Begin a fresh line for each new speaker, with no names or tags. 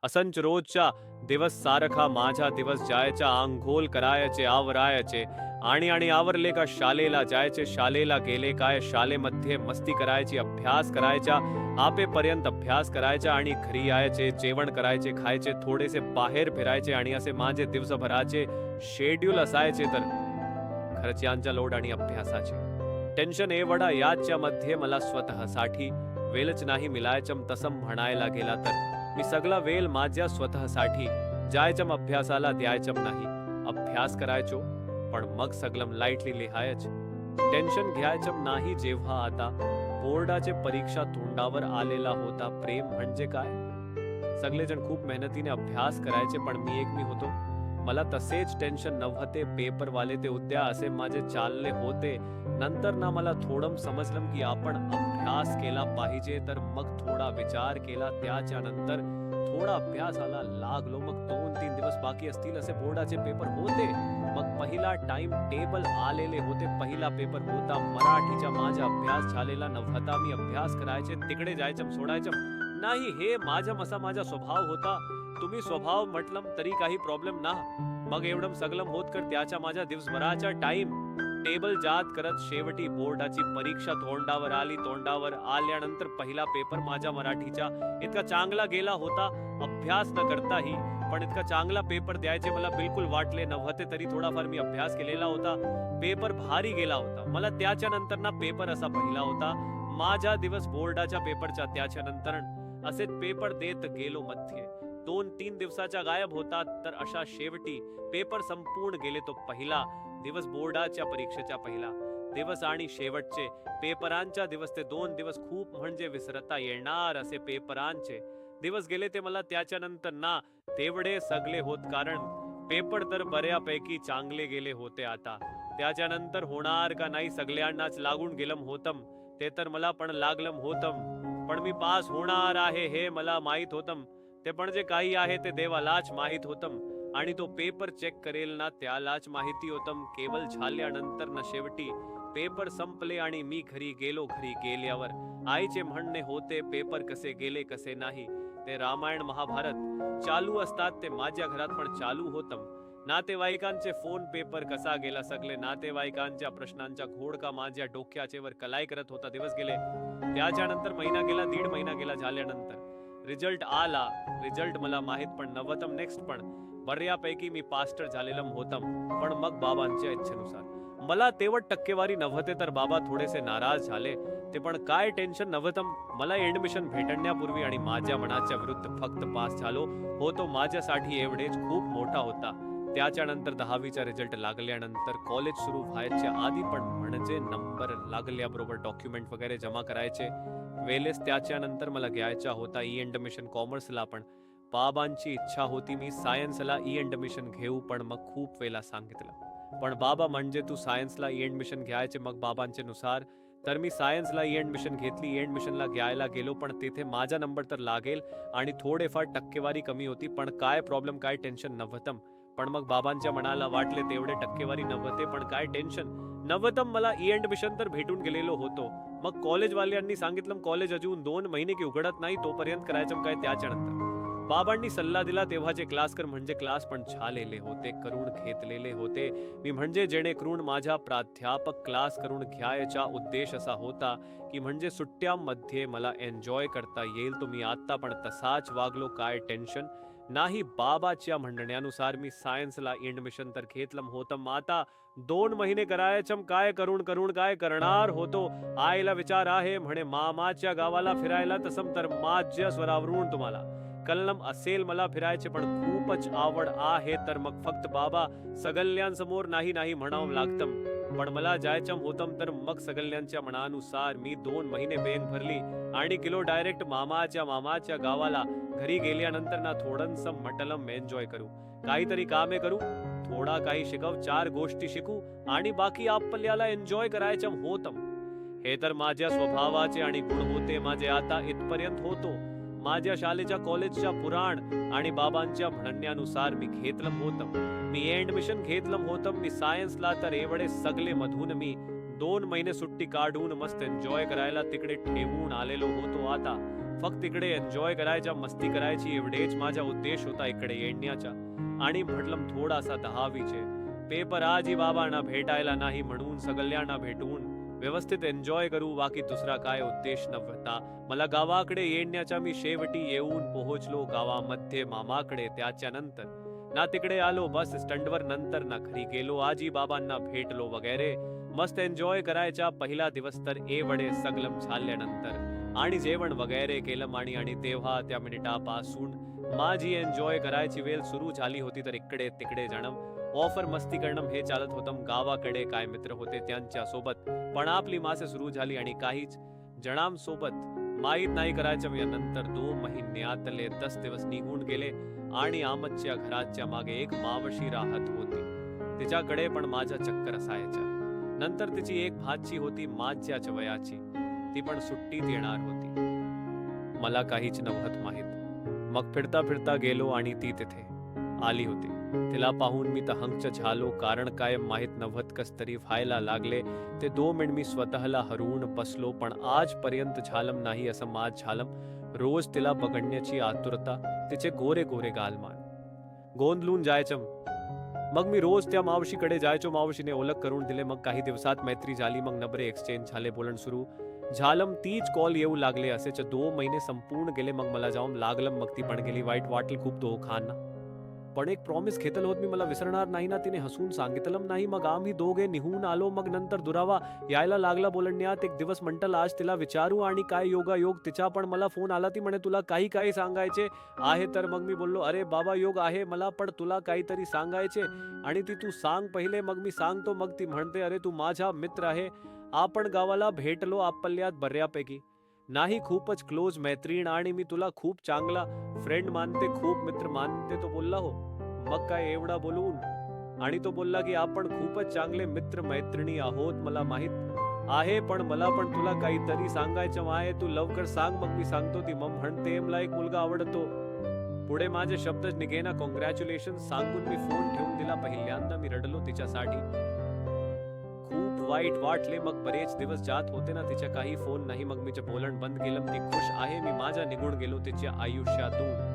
असंच रोजच्या दिवस सारखा माझा दिवस जायचा, आंघोळ करायचे, आवरायचे आणि आवरले का शाळेला जायचे, शाळेला गेले काय शाळेमध्ये मस्ती करायची, अभ्यास करायचा, आपेपर्यंत अभ्यास करायचा आणि घरी यायचे, जेवण करायचे, खायचे, थोडेसे बाहेर फिरायचे आणि असे माझे दिवसभराचे शेड्यूल असायचे. तर घरच्यांचा लोड आणि अभ्यासाचे टेन्शन एवढा याच्यामध्ये मला स्वतःसाठी वेळच नाही मिळायचं. तसं म्हणायला गेला तर मी सगळा वेळ माझ्या स्वतःसाठी जायचं, अभ्यासाला द्यायचं नाही. अभ्यास करायचो पण मग सगळं लाईटली लिहायचं, टेन्शन घ्यायचं नाही. जेव्हा आता बोर्डाचे परीक्षा तोंडावर आलेला होता, प्रेम म्हणजे काय, सगळेजण खूप मेहनतीने अभ्यास करायचे पण मी होतो. मला तसेच टेन्शन नव्हते, पेपरवाले ते उद्या असे माझे चालले होते. नंतर ना मला थोडं समजलं की आपण अभ्यास केला पाहिजे. तर मग थोडा विचार केला, त्याच्यानंतर थोडा अभ्यासाला लागलो. मग 2-3 दिवस बाकी असतील असे बोर्डाचे पेपर होते. मग पहिला टाइम टेबल आलेले होते. पहिला पेपर होता मराठीचा. माझा अभ्यास झालेला नव्हता. मी अभ्यास करायचे, तिकडे जायचं, सोडायचं नाही. हे माझा स्वभाव होता. तुम्ही स्वभाव म्हटलं तरी काही प्रॉब्लेम ना. मग एवढं सगळं होत कर त्याच्या माझ्या दिवसभराचा टाइम टेबल जात करत शेवटी बोर्डाची परीक्षा तोंडावर आली. तोंडावर आल्यानंतर पहिला पेपर माझ्या मराठीचा इतका चांगला गेला होता, अभ्यास न करताही. पण इतका चांगला पेपर द्यायचे मला बिलकुल वाटले नव्हते. तरी थोडाफार मी अभ्यास केलेला होता. पेपर भारी गेला होता. मला त्याच्यानंतर ना पेपर असा पहिला होता माझा दिवस बोर्डाच्या पेपरचा. त्याच्यानंतर असे पेपर देत गेलो. मध्ये 2-3 दिवसाचा गायब होता. तर अशा शेवटी पेपर संपूर्ण गेले. तो पहिला दिवस बोर्डाच्या परीक्षेचा पहिला दिवस आणि शेवटचे पेपरांच्या दिवस, ते 2 दिवस खूप म्हणजे विसरता येणार असे पेपरांचे दिवस गेले. ते मला त्याच्यानंतर ना तेवढे सगळे होत, कारण पेपर तर बऱ्यापैकी चांगले गेले होते. आता त्याच्यानंतर होणार का नाही सगळ्यांनाच लागून गेलं होतं. ते तर मला पण लागलं होतं. पण मी पास होणार आहे हे मला माहित होतं. ते पण जे काही आहे ते देवालाच माहित होतं. आणि तो पेपर चेक करेल ना त्यालाच माहिती होतं. केवळ झाल्यानंतर ना शेवटी पेपर संपले आणि मी घरी गेलो. घरी गेल्यावर आईचे म्हणणे होते पेपर कसे गेले कसे नाही. ते रामायण महाभारत चालू असतात, ते माझ्या घरात पण चालू होतं. नातेवाईकांचे फोन, पेपर कसा गेला, सगळे नातेवाईकांच्या प्रश्नांचा घोडका माझ्या डोक्याचे वर कलाई करत होता. दिवस गेले, त्याच्यानंतर महिना गेला, 1.5 महिना गेला. झाल्यानंतर रिझल्ट आला. रिझल्ट मला माहित पण नव्हतं. नेक्स्ट पण बऱ्यापैकी मी पास्टर झालेलं होतं. पण मग बाबांच्या इच्छेनुसार मला तेवढ टक्केवारी नव्हते. तर बाबा थोडेसे नाराज झाले. ते पण काय टेन्शन नव्हतं. मला ऍडमिशन भेटण्यापूर्वी आणि माझ्या मनाच्या विरुद्ध फक्त पास झालो होतो. माझ्यासाठी एवढेच खूप मोठा होता. त्याच्यानंतर 10वीचा रिझल्ट लागल्यानंतर कॉलेज सुरू व्हायच्या आधी पण म्हणजे नंबर लागल्याबरोबर डॉक्युमेंट वगैरे जमा करायचे वेळेस. त्याच्यानंतर मला घ्यायचा होता ऍडमिशन कॉमर्सला. पण बाबांची इच्छा होती मी सायन्सला ऍडमिशन घेऊ. पण मग खूप वेळा सांगितलं, पण बाबा म्हणजे तू सायन्सला ऍडमिशन घ्यायचे. मग बाबांचे नुसार तर मी सायन्सला ऍडमिशन घेतली. ऍडमिशनला घ्यायला गेलो पण तिथे माझा नंबर तर लागेल आणि थोडेफार टक्केवारी कमी होती. पण काय प्रॉब्लेम, काय टेन्शन नव्हतं. पण मग बाबांच्या मनाला वाटले तेवढे टक्केवारी नव्हते, पण काय टेन्शन नव्हतं. मला ऍडमिशन तर भेटून गेलेलो होतो. मग कॉलेजवाल्यांनी सांगितलं कॉलेज अजून 2 महिने की उघडत नाही, तोपर्यंत करायचं काय. त्याच्यानंतर बाबांनी सल्ला दिला तेव्हाचे क्लास कर, म्हणजे क्लास पण झालेले होते, करून घेतलेले होते मी. म्हणजे जेणेकरून माझ्या प्राध्यापक क्लास करून घ्यायचा उद्देश असा होता की म्हणजे सुट्ट्यामध्ये मला एन्जॉय करता येईल. तो मी आता पण तसाच वागलो, काय टेन्शन नाही. बाबाच्या म्हणण्यानुसार मी सायन्सला ऍडमिशन तर घेतलं होतं. आता 2 महिने करायचं काय, करून काय करणार होतो. आईला विचार आहे म्हणे मामाच्या गावाला फिरायला. तसं तर माझ्या स्वरावरून तुम्हाला कलम असेल मला फिरायचे पण खूपच आवड आहे. तर मग फक्त बाबा सगळ्यांसमोर नाही म्हणावं लागतं. पण मला जायचं होतं. तर मग सगळ्यांच्या मनानुसार मी 2 महिने बँक भरली आणि गेलो डायरेक्ट मामाच्या गावाला. घरी गेल्यानंतर ना थोडंसं म्हटलं एन्जॉय करू, काहीतरी कामे करू, थोडा काही शिकव, 4 गोष्टी शिकू आणि बाकी आपल्याला एन्जॉय करायचं होतं. हे तर माझ्या स्वभावाचे आणि गुण होते माझे. आता इथपर्यंत होतो. माझ्या शाळेच्या कॉलेजच्या पुराण आणि बाबांच्या म्हणण्यानुसार मी घेतलं होतं. मी ऍडमिशन घेतलं होतं. मी सायन्सला. तर एवढे सगळे मधून मी 2 महिने सुट्टी काढून मस्त एन्जॉय करायला तिकडे ठेवून आलेलो होतो. आता फक्त इकडे एन्जॉय करायचा, मस्ती करायची एवढेच माझा उद्देश होता इकडे येण्याचा. आणि म्हटलं थोडासा 10वीचे पेपर आजी बाबांना भेटायला नाही म्हणून सगळ्यांना भेटून व्यवस्थित एन्जॉय करू, बाकी दुसरा काय उद्देश नव्हता. मला गावाकडे येण्याच्या मी शेवटी येऊन पोहोचलो गावामध्ये मामाकडे. त्याच्यानंतर ना तिकडे आलो बस स्टँडवर, नंतर ना घरी गेलो, आजी बाबांना भेटलो वगैरे. मस्त एन्जॉय करायचा. पहिला दिवस तर एवढे सगळं झाल्यानंतर आणि जेवण वगैरे केलं आणि तेव्हा त्या मिनिटापासून माझी एन्जॉय करायची वेळ सुरू झाली होती. तर इकडे तिकडे जाणं, ऑफर मस्ती करणं हे चालत होतं. गावाकडे काय मित्र होते त्यांच्या सोबत पण आपली मासे सुरू झाली आणि काहीच जणांसोबत माहीत नाही करायचं. यानंतर 2 महिन्यातले 10 दिवस निघून गेले आणि आमच्या घराच्या मागे एक मावशी राहत होती. तिच्याकडे पण माझा चक्कर असायचा. नंतर तिची एक भाची होती माझ्याच वयाची, ती पण सुट्टीत येणार होती. मला काहीच नव्हत माहीत. मग फिरता फिरता गेलो आणि ती तिथे आली होती. तिला पाहून मी तहंग झालो, कारण काय माहीत नव्हत कस तरी व्हायला लागले. ते 2 मिनिट मी स्वतःला हरवून बसलो, पण आजपर्यंत झालं नाही असं माझ झालं. रोज तिला बघण्याची आतुरता, तिचे गोरे गोरे गालमान गोंधळून जायचं. मग मी रोज त्या मावशीकडे जायचो. मावशीने ओळख करून दिले. मग काही दिवसात मैत्री झाली. मग नंबर एक्सचेंज झाले, बोलणं सुरू झालं. तीच कॉल येऊ लागले. असेच 2 महिने संपूर्ण गेले. मग मला जाऊन लागलं. मग ती पण गेली. वाईट वाटलं खूप दोघांना, पण एक प्रॉमिस घेतलं होत मी, मला विसरणार नाही ना. तिने हसून सांगितलं नाही. मग आम्ही दोघे निघून आलो. मग नंतर दुरावा यायला लागला बोलण्यात. एक दिवस म्हटलं आज तिला विचारू, आणि काय योगायोग तिचा पण मला फोन आला. ती म्हणे तुला काही काही सांगायचे आहे. तर मग मी बोललो अरे बाबा योग आहे मला, पण तुला काहीतरी सांगायचे आणि ती तू सांग पहिले मग मी सांगतो. मग ती म्हणते अरे तू माझा मित्र आहे, आपण गावाला भेटलो आपल्यात बऱ्यापैकी नाही, खूपच क्लोज मैत्रीण आणि मी तुला खूप चांगला फ्रेंड मानते, खूप मित्र मानते. तो बोलला हो. मग काय एवढा बोलून, आणि तो बोलला की आपण खूपच चांगले मित्र मैत्रिणी आहोत, मला माहित आहे, पण मला पण तुला काहीतरी सांगायचं आहे, तू लवकर सांग. मग मी सांगतो. ती मग म्हणते मला एक मुलगा आवडतो. पुढे माझे शब्दच निघेना. कॉंग्रॅच्युलेशन सांगून मी फोन ठेवून दिला. पहिल्यांदा मी रडलो तिच्यासाठी. खूप वाईट वाटले. मग बरेच दिवस जात होते ना, तिच्या काही फोन नाही. मग मी बोलणं बंद केलं. ती खुश आहे, मी माझ्या निघून गेलो तिच्या आयुष्यातून.